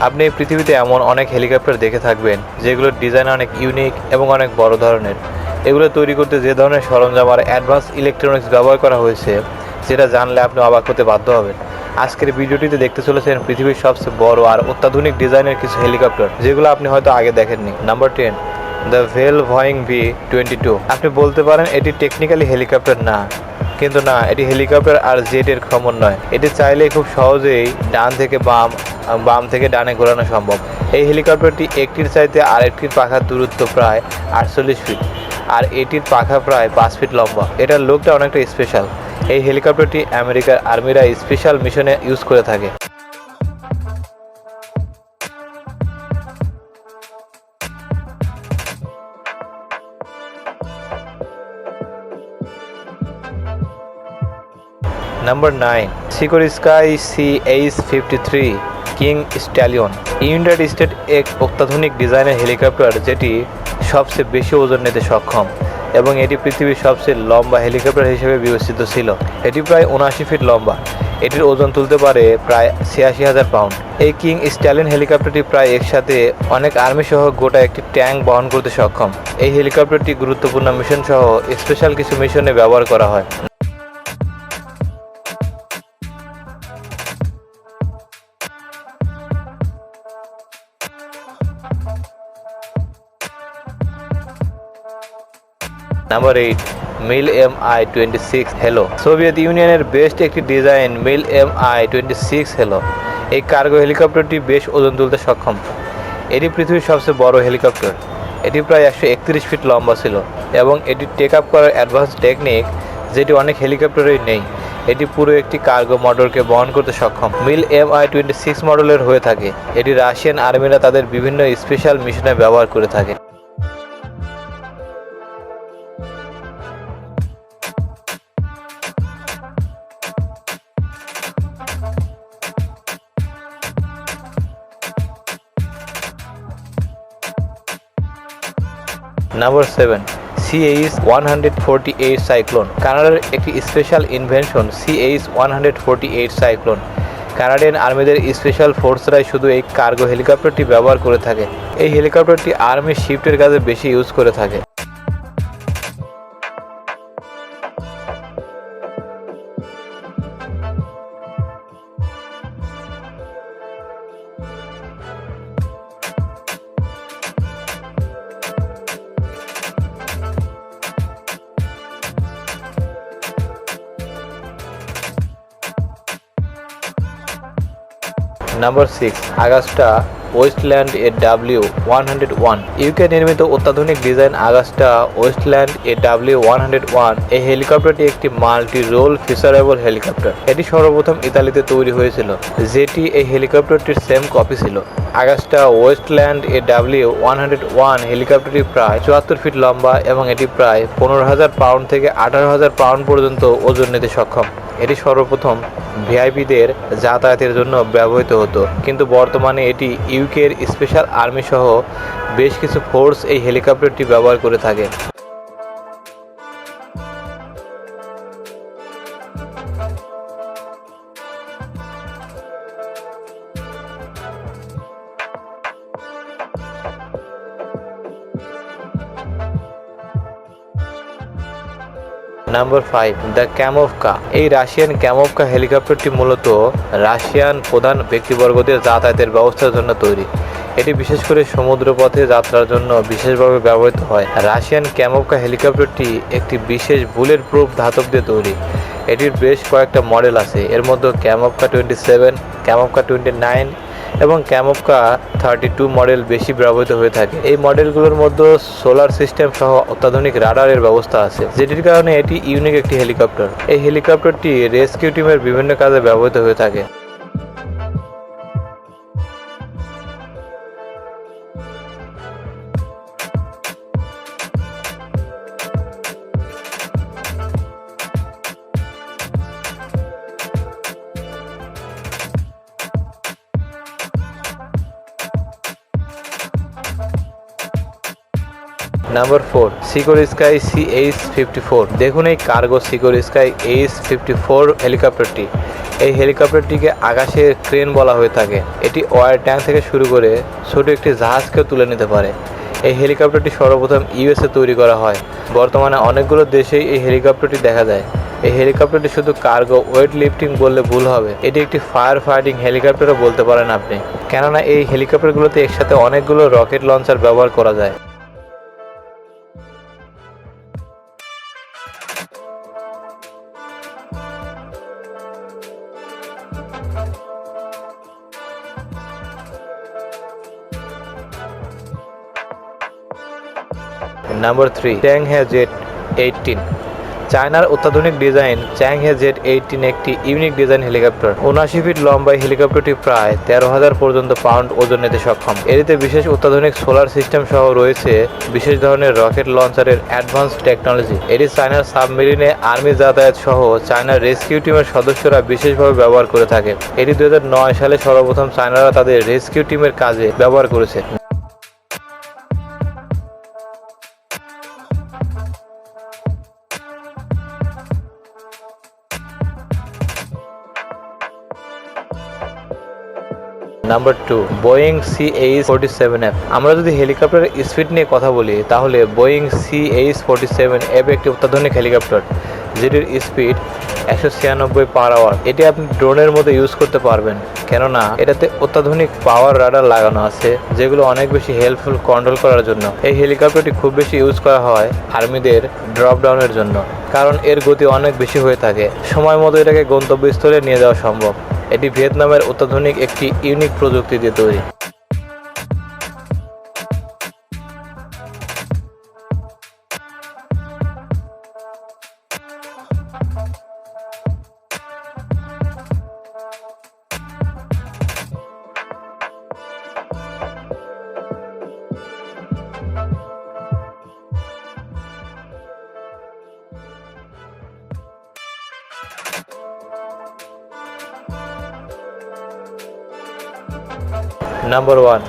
আপনি এই পৃথিবীতে এমন অনেক হেলিকপ্টার দেখে থাকবেন যেগুলোর ডিজাইন অনেক ইউনিক এবং অনেক বড় ধরনের। এগুলো তৈরি করতে যে ধরনের সরঞ্জাম আর অ্যাডভান্স ইলেকট্রনিক্স ব্যবহার করা হয়েছে যেটা জানলে আপনি অবাক হতে বাধ্য হবেন। আজকের ভিডিওটিতে দেখতে চলেছেন পৃথিবীর সবচেয়ে বড় আর অত্যাধুনিক ডিজাইনের কিছু হেলিকপ্টার যেগুলো আপনি হয়তো আগে দেখেননি। নাম্বার 10, দ্য ভেল ভয়িং V-22। আপনি বলতে পারেন এটি টেকনিক্যালি হেলিকপ্টার না, কিন্তু না, এটি হেলিকপ্টার আর জেটের সমন্বয়। এটি চাইলে খুব সহজেই ডান থেকে বাম থেকে ডানে ঘোরানো সম্ভব। এই হেলিকপ্টারটি একটির চাইতে আরেকটির পাখার দূরত্ব প্রায় 48 ফিট, আর এটির পাখা প্রায় 5 ফিট লম্বা। এটার লুকটা অনেকটা স্পেশাল। এই হেলিকপ্টারটি আমেরিকার আর্মিরা স্পেশাল মিশনে ইউজ করে থাকে। Number 9, সিকোরস্কাই CH-53 king stallion. United state এক অত্যাধুনিক ডিজাইনের হেলিকপ্টার যেটি সবচেয়ে বেশি ওজন নিতে সক্ষম, এবং এটি পৃথিবীর সবচেয়ে লম্বা হেলিকপ্টার হিসেবে বিবেচিত ছিল। এটি প্রায় 79 ফিট লম্বা। এটির ওজন তুলতে পারে প্রায় 86,000 পাউন্ড। এই কিং স্ট্যালিয়ন হেলিকপ্টারটি প্রায় একসাথে অনেক আর্মি সহ গোটা একটি ট্যাঙ্ক বহন করতে সক্ষম। এই হেলিকপ্টারটি গুরুত্বপূর্ণ মিশন সহ স্পেশাল কিছু মিশনে ব্যবহার করা হয়। নাম্বার 8, মিল Mi-26 হেলো। সোভিয়েত ইউনিয়নের বেস্ট একটি ডিজাইন মিল Mi-26 হেলো। এই কার্গো হেলিকপ্টারটি বেশ ওজন তুলতে সক্ষম। এটি পৃথিবীর সবচেয়ে বড় হেলিকপ্টার। এটি প্রায় 131 ফিট লম্বা ছিল, এবং এটি টেক আপ করার অ্যাডভান্স টেকনিক যেটি অনেক হেলিকপ্টারেই নেই। এটি পুরো একটি কার্গো মোটরকে বহন করতে সক্ষম। মিল Mi-26 মডেলের হয়ে থাকে। এটি রাশিয়ান আর্মিরা তাদের বিভিন্ন স্পেশাল মিশনে ব্যবহার করে থাকে। Number 7, CH-148 Cyclone. কানাডার একটি special invention CH-148 Cyclone. Canadian আর্মিদের স্পেশাল ফোর্সরাই শুধু এই কার্গো হেলিকপ্টারটি ব্যবহার করে থাকে। এই হেলিকপ্টারটি আর্মি শিফটের কাজে বেশি ইউজ করে থাকে। Number 6, আগাস্টা wasteland AW101। ইউকে নির্মিত অত্যাধুনিক ডিজাইন আগাস্টা ওয়েস্টল্যান্ড AW101 এই হেলিকপ্টারটি একটি মাল্টি রোল ফিচারেবল হেলিকপ্টার। এটি সর্বপ্রথম ইতালিতে তৈরি হয়েছিল, যেটি এই হেলিকপ্টারটির সেম কপি ছিল। আগাস্টা ওয়েস্টল্যান্ড AW101 হেলিকপ্টারটি প্রায় 74 ফিট লম্বা, এবং এটি প্রায় 15,000 পাউন্ড থেকে 18,000 পাউন্ড পর্যন্ত ওজন নিতে সক্ষম। এটি সর্বপ্রথম ভিআইপিদের যাতায়াতের জন্য ব্যবহৃত হতো, কিন্তু বর্তমানে এটি ইউকের স্পেশাল আর্মি সহ বেশ কিছু ফোর্স এই হেলিকপ্টারটি ব্যবহার করে থাকে। Number 5, the Kamov Ka. এই রাশিয়ান ক্যামোভকা হেলিকপ্টারটি মূলত রাশিয়ান প্রধান ব্যক্তিবর্গদের যাতায়াতের ব্যবস্থার জন্য তৈরি। এটি বিশেষ করে সমুদ্রপথে যাত্রার জন্য বিশেষভাবে ব্যবহৃত হয়। রাশিয়ান ক্যামোভকা হেলিকপ্টারটি একটি বিশেষ বুলেট প্রুফ ধাতব দিয়ে তৈরি। এটির বেশ কয়েকটা মডেল আছে, এর মধ্যে ক্যামোভকা 27, ক্যামোভকা 29 এবং ক্যামোভকা 32 মডেল বেশি ব্যবহৃত হয়ে থাকে। এই মডেলগুলোর মধ্যে সোলার সিস্টেম সহ অত্যাধুনিক রাডারের ব্যবস্থা আছে, যেটির কারণে এটি ইউনিক একটি হেলিকপ্টার। এই হেলিকপ্টারটি রেস্কিউ টিমের বিভিন্ন কাজে ব্যবহৃত হয়ে থাকে। Number 4, সিকোরস্কাই CH-54। দেখুন এই কার্গো সিকোরস্কাই H-54 হেলিকপ্টারটি। এই হেলিকপ্টারটিকে আকাশের ক্রেন বলা হয়ে থাকে। এটি ওয়ার ট্যাঙ্ক থেকে শুরু করে ছোট একটি জাহাজকেও তুলে নিতে পারে। এই হেলিকপ্টারটি সর্বপ্রথম ইউএসএ তৈরি করা হয়। বর্তমানে অনেকগুলো দেশেই এই হেলিকপ্টারটি দেখা যায়। এই হেলিকপ্টারটি শুধু কার্গো ওয়েট লিফটিং বললে ভুল হবে, এটি একটি ফায়ার ফাইটিং হেলিকপ্টারও বলতে পারেন আপনি, কেননা এই হেলিকপ্টারগুলোতে একসাথে অনেকগুলো রকেট লঞ্চার ব্যবহার করা যায়। Number 3, Changhe jet 18। চায়নার অত্যাধুনিক ডিজাইন চ্যাংহে জেট 18 একটি ইউনিক ডিজাইন হেলিকপ্টার। 79 ফিট লম্বা হেলিকপ্টারটি প্রায় 13,000 পর্যন্ত পাউন্ড ওজন নিতে সক্ষম। এটিতে বিশেষ অত্যাধুনিক সোলার সিস্টেম সহ রয়েছে বিশেষ ধরনের রকেট লঞ্চারের অ্যাডভান্স টেকনোলজি। এটি চায়নার সাবমেরিনে আর্মি যাতায়াত সহ চায়নার রেস্কিউ টিমের সদস্যরা বিশেষভাবে ব্যবহার করে থাকে। এটি 2009 সালে সর্বপ্রথম চায়নারা তাদের রেস্কিউ টিমের কাজে ব্যবহার করেছে। Number 2, Boeing CH-47F। আমরা যদি হেলিকপ্টারের স্পিড নিয়ে কথা বলি তাহলে বোয়িং CH-47F একটি অত্যাধুনিক হেলিকপ্টার, যেটির স্পিড 196 পার আওয়ার। এটি আপনি ড্রোনের মধ্যে ইউজ করতে পারবেন, কেননা এটাতে অত্যাধুনিক পাওয়ার রাডার লাগানো আছে, যেগুলো অনেক বেশি হেল্পফুল কন্ট্রোল করার জন্য। এই হেলিকপ্টারটি খুব বেশি ইউজ করা হয় আর্মিদের ড্রপ ডাউনের জন্য, কারণ এর গতি অনেক বেশি হয়ে থাকে। সময় মতো এটাকে গন্তব্যস্থলে নিয়ে যাওয়া সম্ভব। এটি ভিয়েতনামের অত্যাধুনিক একটি ইউনিক প্রযুক্তি দিয়ে তৈরি। নাম্বার 1,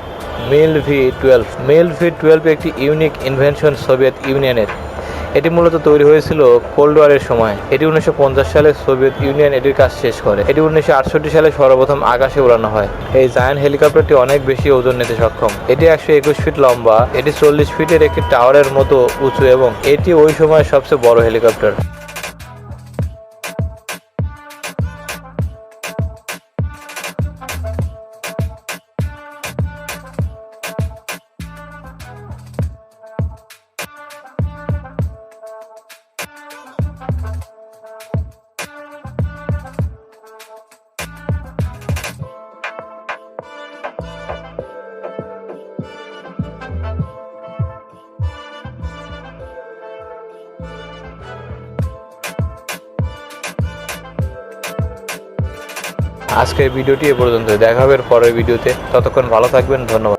মিল ভি-12। মিল ভি-12 একটি ইউনিক ইনভেনশন সোভিয়েত ইউনিয়নের। এটি মূলত তৈরি হয়েছিল কোল্ড ওয়ারের সময়। এটি 1950 সালে সোভিয়েত ইউনিয়ন এটির কাজ শেষ করে। এটি 1968 সালে সর্বপ্রথম আকাশে উড়ানো হয়। এই জায়ান্ট হেলিকপ্টারটি অনেক বেশি ওজন নিতে সক্ষম। এটি 121 ফিট লম্বা, এটি 40 ফিটের একটি টাওয়ারের মতো উঁচু এবং এটি ওই সময়ের সবচেয়ে বড় হেলিকপ্টার। আজকের ভিডিওটি এ পর্যন্ত। দেখা হবে পরের ভিডিওতে। ততক্ষণ ভালো থাকবেন। ধন্যবাদ।